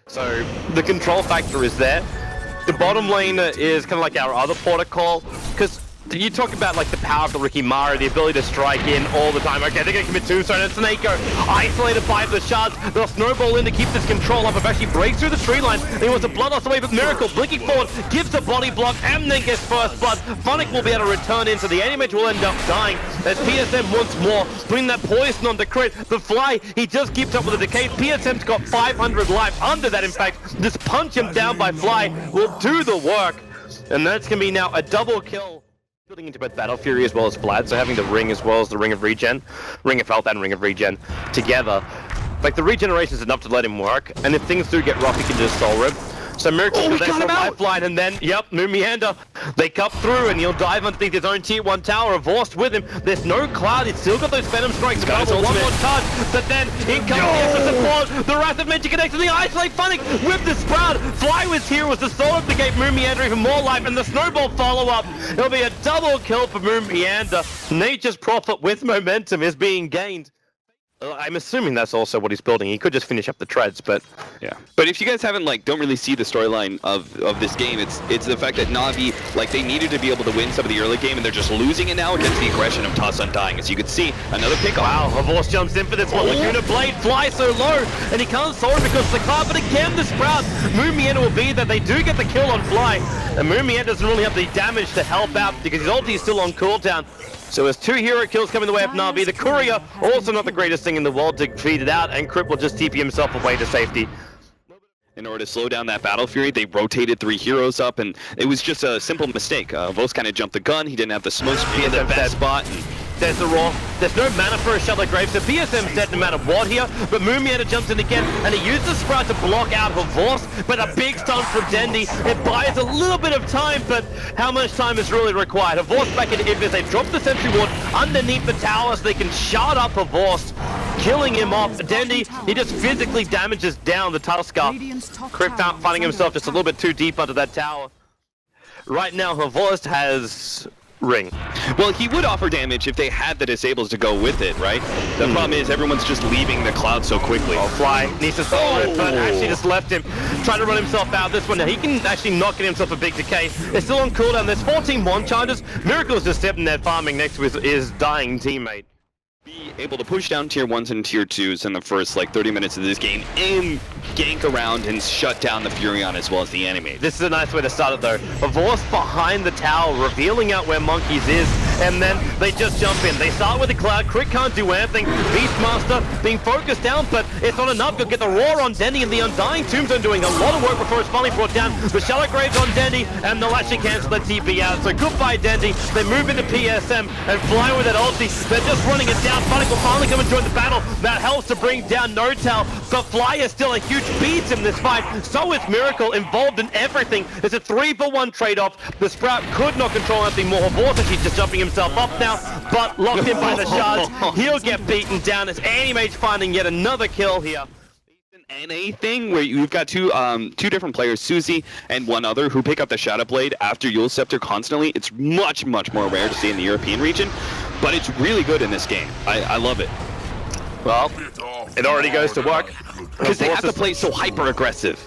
So the control factor is there. The bottom lane is kind of like our other protocol, because you talk about like the power of the RIkimaru, the ability to strike in all the time. Okay, they're going to commit tombstone, and Snako isolated by the shards. They'll snowball in to keep this control up. If actually breaks through the tree line, he wants to blood us away, but Miracle blinking forward, gives the body block, and then gets first blood. Funnick will be able to return in, so the Animage will end up dying as PSM once more, putting that poison on the crit. The Fly, he just keeps up with the decay. PSM's got 500 life under that, in fact. Just punch him down by Fly will do the work, and that's going to be now a double kill. Building into both Battle Fury as well as Vlad, so having the ring as well as the Ring of Regen, Ring of Health and Ring of Regen together. Like, the regeneration is enough to let him work, and if things do get rough, he can just Soul Rip. So Miracle will then lifeline, and then, yep, Moon Meander. They cut through, and he'll dive underneath his own tier 1 tower. Vorst with him. There's no Cloud. He's still got those Venom Strikes. Got one more charge, but then in comes the extra support. The Wrath of Nature connects to the Isolate Funnick with the Sprout. Fly was here, was the soul of the gate. Moon Meander even more life, and the Snowball follow-up. It'll be a double kill for Moon Meander. Nature's Prophet with momentum is being gained. I'm assuming that's also what he's building. He could just finish up the treads, but yeah. But if you guys haven't don't really see the storyline of this game, it's the fact that NaVi, they needed to be able to win some of the early game, and they're just losing it now against the aggression of Toss Undying. As you can see, another pick-off. Wow, Horse jumps in for this one. Laguna Blade flies so low, and he can't soar because of the car, but again the Sprout. Moon Meander will be that they do get the kill on Fly, and Moon Meander doesn't really have the damage to help out because his ulti is still on cooldown. So there's 2 hero kills coming the way of NaVi. The Courier, also not the greatest thing in the world to feed it out, and Crip will just TP himself away to safety. In order to slow down that Battle Fury, they rotated 3 heroes up, and it was just a simple mistake. Vos kind of jumped the gun. He didn't have the smoke speed in the best spot. And there's the Raw. There's no mana for a Shallow Grave, so PSM's dead no matter what here, but Moon Meander jumps in again, and he uses the Sprout to block out Vorst, but a big stun from Dendi. It buys a little bit of time, but how much time is really required? Vorst back in Ibis, they drop the Sentry Ward underneath the tower so they can shut up Vorst, killing him off. Dendi, he just physically damages down the Tusker. Crip finding himself just a little bit too deep under that tower. Right now, Vorst has Ring. Well, he would offer damage if they had the disables to go with it, right? The problem is everyone's just leaving the Cloud so quickly. Oh, Fly needs to solve it, but actually just left him. Trying to run himself out this one. Now, he can actually not get himself a big decay. It's still on cooldown. There's 14 1 charges. Miracle's just sitting there farming next to his dying teammate. Be able to push down tier 1s and tier 2s in the first 30 minutes of this game and gank around and shut down the Furion as well as the enemy. This is a nice way to start it though. Vorst behind the tower, revealing out where Monkeys is, and then they just jump in. They start with the Cloud. Crit can't do anything. Beastmaster being focused down, but it's not enough. You'll get the Roar on Dendi, and the Undying Tombstone doing a lot of work before it's finally brought down. The Shallow Graves on Dendi, and they'll actually cancel the TP out. So goodbye Dendi. They move into PSM and fly with that ulti. They're just running it down. Funnick will finally come and join the battle. That helps to bring down Notal, but Fly is still a huge beat in this fight. So is Miracle, involved in everything. It's a 3-for-1 trade-off. The Sprout could not control anything more. Vorst actually just jumping himself up now, but locked in by the shards. He'll get beaten down as Animage finding yet another kill here. NA thing where you've got two different players, Susie and one other, who pick up the Shadow Blade after Yule Scepter constantly. It's much more rare to see in the European region, but it's really good in this game. I love it. Well, it already goes to work because they have to play so hyper aggressive.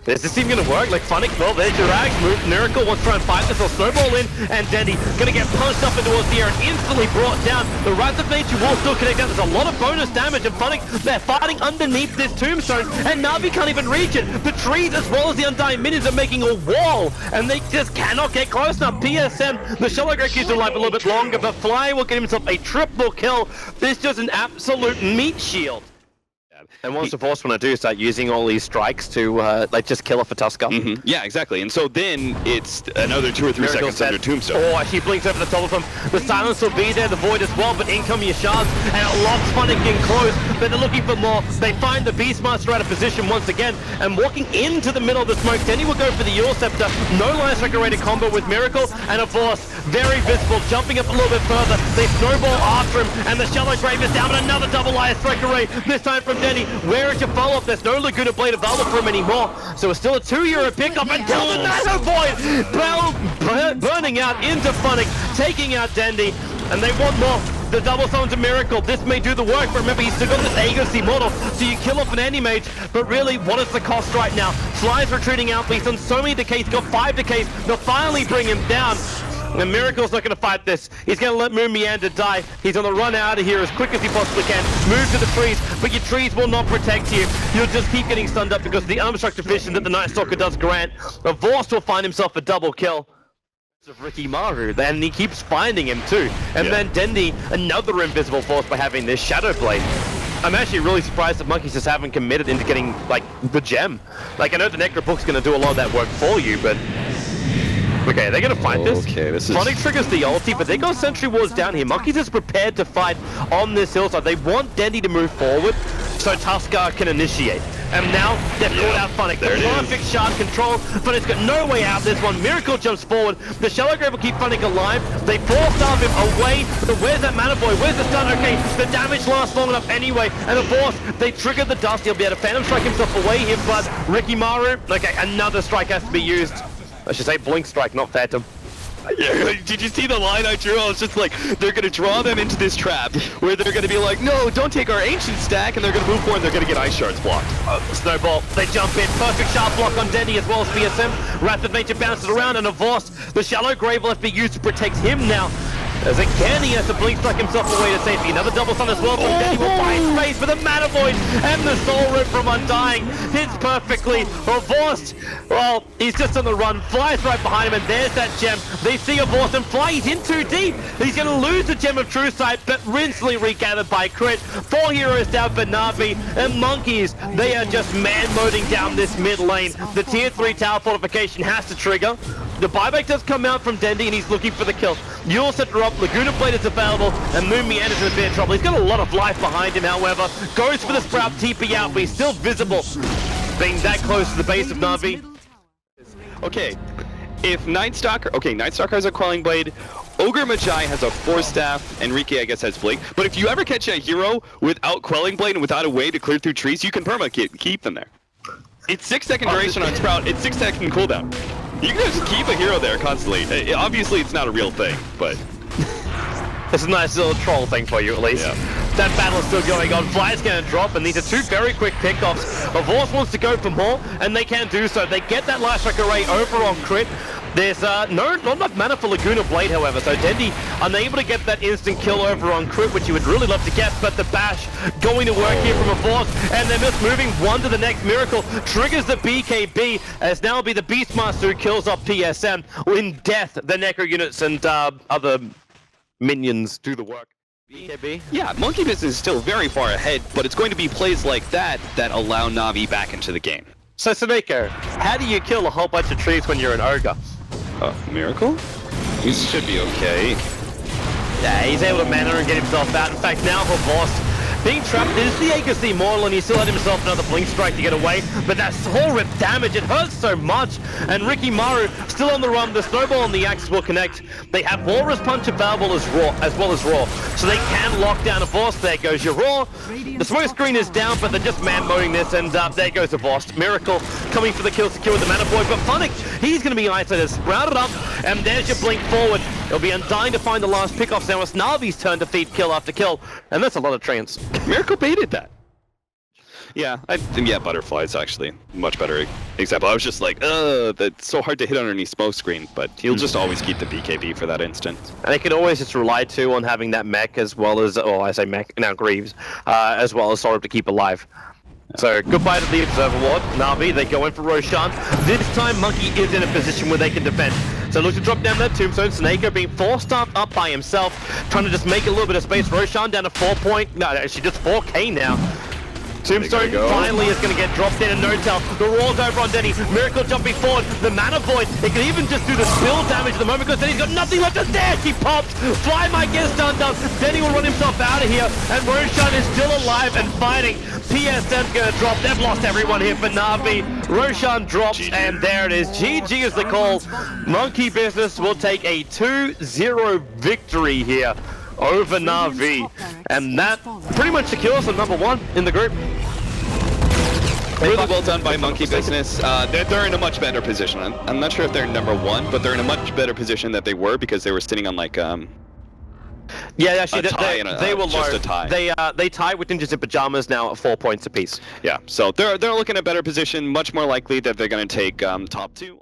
Is this even gonna work? Like Funnick, well, there's your Rags move. Miracle wants to try and fight this. He'll snowball in, and Dendi gonna get punched up into towards the air and instantly brought down. The Wrath of Nature will still connect out. There's a lot of bonus damage, and Funnick, they're fighting underneath this tombstone, and NaVi can't even reach it. The trees as well as the Undying Minions are making a wall, and they just cannot get close enough. PSM, the Shallow Grave keeps their life a little bit longer, but Fly will get himself a triple kill. This is just an absolute meat shield. And once the Vorst want to do is start using all these strikes to just kill off a Tusker. Yeah, exactly. And so then it's another 2 or 3 seconds under Tombstone. Oh, she blinks over the top of him. The silence will be there, the void as well, but in come your shards, and it locks Funnick in close, but they're looking for more. They find the Beastmaster out of position once again, and walking into the middle of the smoke. Denny will go for the Yule Scepter. No line strike rated combo with Miracle, and a Vorst very visible, jumping up a little bit further. They snowball after him, and the Shallow Grave is down, but another double Ice Strike Array, this time from Denny. Where is your follow-up? There's no Laguna Blade available for him anymore, so it's still a 2-euro pickup until the Nano Void burning out into Funnick, taking out Dendi, and they want more. The double summon's a miracle. This may do the work, but remember, he's still got this agency model, so you kill off an anti-mage, but really, what is the cost right now? Fly's retreating out, but he's done so many decays, got 5 decays, they'll finally bring him down. And Miracle's not going to fight this. He's going to let Moon Meander die. He's on the run out of here as quick as he possibly can. Move to the trees, but your trees will not protect you. You'll just keep getting stunned up because of the unobstructed vision that the Night Stalker does grant. Vorst will find himself a double kill of RIkimaru, and he keeps finding him too. And then Dendi, another invisible force by having this Shadow Blade. I'm actually really surprised that Monkeys just haven't committed into getting, like, the gem. Like, I know the Necrobook's going to do a lot of that work for you, but... Okay, they're gonna fight this. Okay, this is... Sonic triggers the ulti, but they got Sentry Wards down here. Monkeys is prepared to fight on this hillside. They want Dendi to move forward so Tuskar can initiate. And now they've caught out Funnick. The perfect shard control. Funnick's got no way out this one. Miracle jumps forward. The Shallow Grave will keep Funnick alive. They force him away. But where's that Mana Boy? Where's the stun? Okay, the damage lasts long enough anyway. And of course, they trigger the dust. He'll be able to Phantom Strike himself away here, but RIkimaru, okay, another strike has to be used. I should say Blink Strike, not Phantom. Yeah, did you see the line I drew? I was just like, they're going to draw them into this trap where they're going to be like, no, don't take our ancient stack, and they're going to move forward and they're going to get ice shards blocked. Snowball, they jump in. Perfect sharp block on Dendi as well as BSM. Wrath of Nature bounces around, and Vorst, the Shallow Grave will have to be used to protect him now. As again, he has to Blink Strike himself away to safety. Another double stun as well from Dendi will find space for the Mana Void and the Soul Rip from Undying. Hits perfectly. Vorst, well, he's just on the run. Fly's right behind him, and there's that gem. They see a Vorst and Fly, he's in too deep. He's going to lose the Gem of True Sight, but instantly regathered by Crit. 4 heroes down for NaVi, and Monkeys, they are just man-moding down this mid lane. The tier 3 tower fortification has to trigger. The buyback does come out from Dendi, and he's looking for the kill. You'll set her up, Laguna Blade is available, and Moon Meander's in a bit of trouble. He's got a lot of life behind him, however. Goes for the Sprout TP out, but he's still visible. Being that close to the base of NaVi. Okay, if Night Stalker... Okay, Night Stalker has a Quelling Blade, Ogre Magi has a Force Staff, and Riki, I guess, has Blink. But if you ever catch a hero without Quelling Blade and without a way to clear through trees, you can keep them there. It's 6-second duration on Sprout, it's 6-second cooldown. You can just keep a hero there constantly. Obviously, it's not a real thing, but... It's a nice little troll thing for you, at least. Yeah. That battle's still going on. Fly's going to drop, and these are 2 very quick pickoffs. Vorst wants to go for more, and they can do so. They get that Light Strike Array over on Crit. There's not enough mana for Laguna Blade, however, so Dendi unable to get that instant kill over on Crit, which you would really love to get, but the bash going to work here from a Vorst, and they're just moving one to the next. Miracle triggers the BKB, as now will be the Beastmaster who kills off PSM. In death, the Necro units and other minions do the work. BKB? Yeah, Monkey Business is still very far ahead, but it's going to be plays like that that allow NaVi back into the game. So, Sameko, how do you kill a whole bunch of trees when you're an ogre? Miracle? He should be okay. Yeah, he's able to mana and get himself out. In fact, now for Vorst, being trapped is the Agency Mortal, and he still had himself another Blink Strike to get away, but that Soul Rip damage, it hurts so much, and RIkimaru still on the run. The Snowball and the Axe will connect. They have Walrus Punch available as well as Raw, so they can lock down a Vorst. There goes your Raw. The smoke screen is down, but they're just man-moding this, and there goes the Vorst. Miracle coming for the kill, secure with the Mana Boy, but Funnick, he's going to be isolated, sprouted up, and there's your Blink forward. It'll be Undying to find the last pickoffs. Now it's NaVi's turn to feed kill after kill, and that's a lot of trans. Miracle baited that. Yeah, yeah, Butterfly's actually a much better example. I was just like, that's so hard to hit underneath smoke screen, but he'll just always keep the BKB for that instant. And they can always just rely too on having that mech as well as, oh, I say mech, now Greaves, as well as Sorrow to keep alive. So, goodbye to the Observer Ward. NaVi, they go in for Roshan. This time, Monkey is in a position where they can defend. So, look to drop down that Tombstone. Snako being forced up by himself, trying to just make a little bit of space. Roshan down to actually just 4k now. Tombstone finally is going to get dropped in, and no-tell. The roll's over on Dendi. Miracle jumping forward. The Mana Void, it can even just do the spill damage at the moment because Dendi's got nothing left to stand. He pops. Fly might get stunned up. Dendi will run himself out of here, and Roshan is still alive and fighting. PSM's going to drop. They've lost everyone here for NaVi. Roshan drops, and there it is. GG is the call. Monkey Business will take a 2-0 victory here over NaVi, and that pretty much secures them #1 in the group. Really well done by Monkey Business. They're in a much better position. I'm not sure if they're #1, but they're in a much better position than they were because they were sitting on like Yeah, actually, A tie and they were just low. a tie. They tie with Ninjas in Pajamas now at 4 points apiece. Yeah, so they're looking at better position, much more likely that they're going to take top 2.